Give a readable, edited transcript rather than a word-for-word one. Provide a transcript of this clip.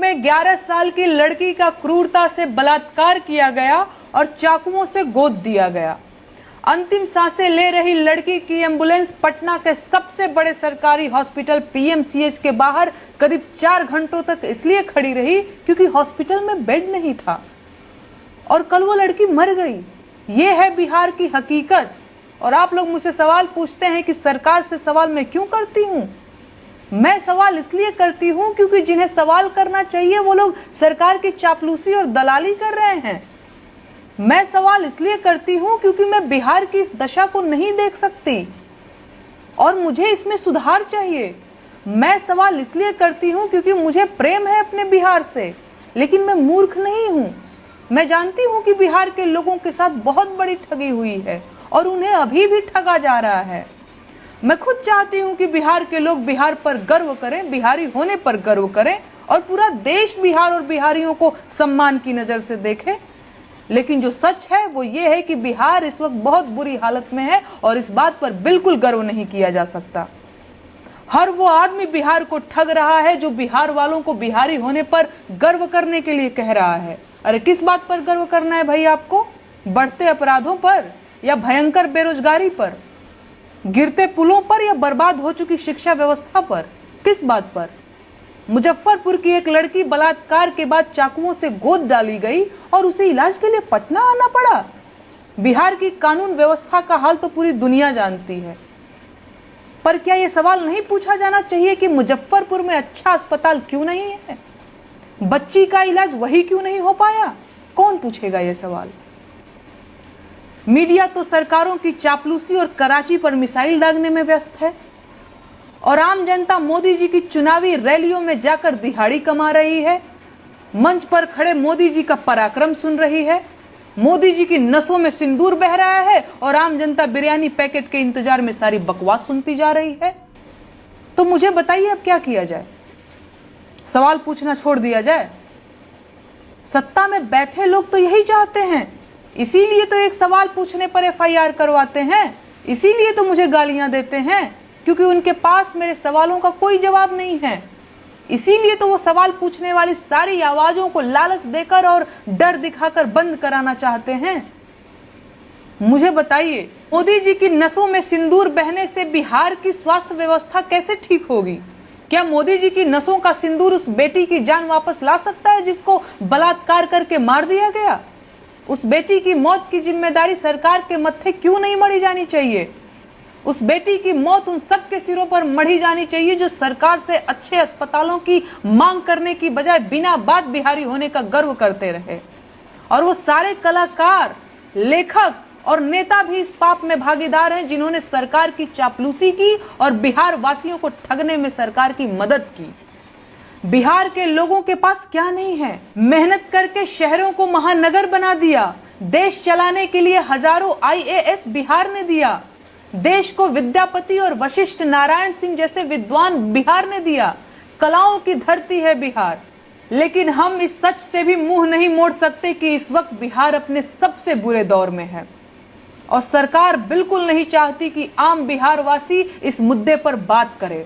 में 11 साल की लड़की का क्रूरता से बलात्कार किया गया और चाकुओं से गोद दिया गया। अंतिम सांसें ले रही लड़की की एम्बुलेंस पटना के सबसे बड़े सरकारी हॉस्पिटल पीएमसीएच के बाहर करीब 4 घंटों तक इसलिए खड़ी रही क्योंकि हॉस्पिटल में बेड नहीं था और कल वो लड़की मर गई। ये है बिहार की हकीकत। और आप लोग मुझसे सवाल पूछते हैं कि सरकार से सवाल मैं क्यों करती हूं। मैं सवाल इसलिए करती हूं क्योंकि जिन्हें सवाल करना चाहिए वो लोग सरकार की चापलूसी और दलाली कर रहे हैं। मैं सवाल इसलिए करती हूं क्योंकि मैं बिहार की इस दशा को नहीं देख सकती और मुझे इसमें सुधार चाहिए। मैं सवाल इसलिए करती हूं क्योंकि मुझे प्रेम है अपने बिहार से, लेकिन मैं मूर्ख नहीं हूं। मैं जानती हूं कि बिहार के लोगों के साथ बहुत बड़ी ठगी हुई है और उन्हें अभी भी ठगा जा रहा है। मैं खुद चाहती हूं कि बिहार के लोग बिहार पर गर्व करें, बिहारी होने पर गर्व करें और पूरा देश बिहार और बिहारियों को सम्मान की नजर से देखे। लेकिन जो सच है वो ये है कि बिहार इस वक्त बहुत बुरी हालत में है और इस बात पर बिल्कुल गर्व नहीं किया जा सकता। हर वो आदमी बिहार को ठग रहा है जो बिहार वालों को बिहारी होने पर गर्व करने के लिए कह रहा है। अरे किस बात पर गर्व करना है भाई आपको? बढ़ते अपराधों पर या भयंकर बेरोजगारी पर, गिरते पुलों पर या बर्बाद हो चुकी शिक्षा व्यवस्था पर? किस बात पर? मुजफ्फरपुर की एक लड़की बलात्कार के बाद चाकुओं से गोद डाली गई और उसे इलाज के लिए पटना आना पड़ा। बिहार की कानून व्यवस्था का हाल तो पूरी दुनिया जानती है, पर क्या यह सवाल नहीं पूछा जाना चाहिए कि मुजफ्फरपुर में अच्छा अस्पताल क्यों नहीं है? बच्ची का इलाज वही क्यों नहीं हो पाया? कौन पूछेगा यह सवाल? मीडिया तो सरकारों की चापलूसी और कराची पर मिसाइल दागने में व्यस्त है और आम जनता मोदी जी की चुनावी रैलियों में जाकर दिहाड़ी कमा रही है। मंच पर खड़े मोदी जी का पराक्रम सुन रही है। मोदी जी की नसों में सिंदूर बह रहा है और आम जनता बिरयानी पैकेट के इंतजार में सारी बकवास सुनती जा रही है। तो मुझे बताइए अब क्या किया जाए? सवाल पूछना छोड़ दिया जाए? सत्ता में बैठे लोग तो यही चाहते हैं, इसीलिए तो एक सवाल पूछने पर एफआईआर करवाते हैं, इसीलिए तो मुझे गालियां देते हैं क्योंकि उनके पास मेरे सवालों का कोई जवाब नहीं है। इसीलिए तो वो सवाल पूछने वाली सारी आवाजों को लालच देकर और डर दिखाकर बंद कराना चाहते हैं। मुझे बताइए, मोदी जी की नसों में सिंदूर बहने से बिहार की स्वास्थ्य व्यवस्था कैसे ठीक होगी? क्या मोदी जी की नसों का सिंदूर उस बेटी की जान वापस ला सकता है जिसको बलात्कार करके मार दिया गया? उस बेटी की मौत की जिम्मेदारी सरकार के मत्थे क्यों नहीं मढ़ी जानी चाहिए? उस बेटी की मौत उन सबके सिरों पर मढ़ी जानी चाहिए जो सरकार से अच्छे अस्पतालों की मांग करने की बजाय बिना बात बिहारी होने का गर्व करते रहे। और वो सारे कलाकार, लेखक और नेता भी इस पाप में भागीदार हैं जिन्होंने सरकार की चापलूसी की और बिहार वासियों को ठगने में सरकार की मदद की। बिहार के लोगों के पास क्या नहीं है? मेहनत करके शहरों को महानगर बना दिया। देश चलाने के लिए हजारों आईएएस बिहार ने दिया। देश को विद्यापति और वशिष्ठ नारायण सिंह जैसे विद्वान बिहार ने दिया। कलाओं की धरती है बिहार। लेकिन हम इस सच से भी मुंह नहीं मोड़ सकते कि इस वक्त बिहार अपने सबसे बुरे दौर में है और सरकार बिल्कुल नहीं चाहती कि आम बिहार वासी इस मुद्दे पर बात करे।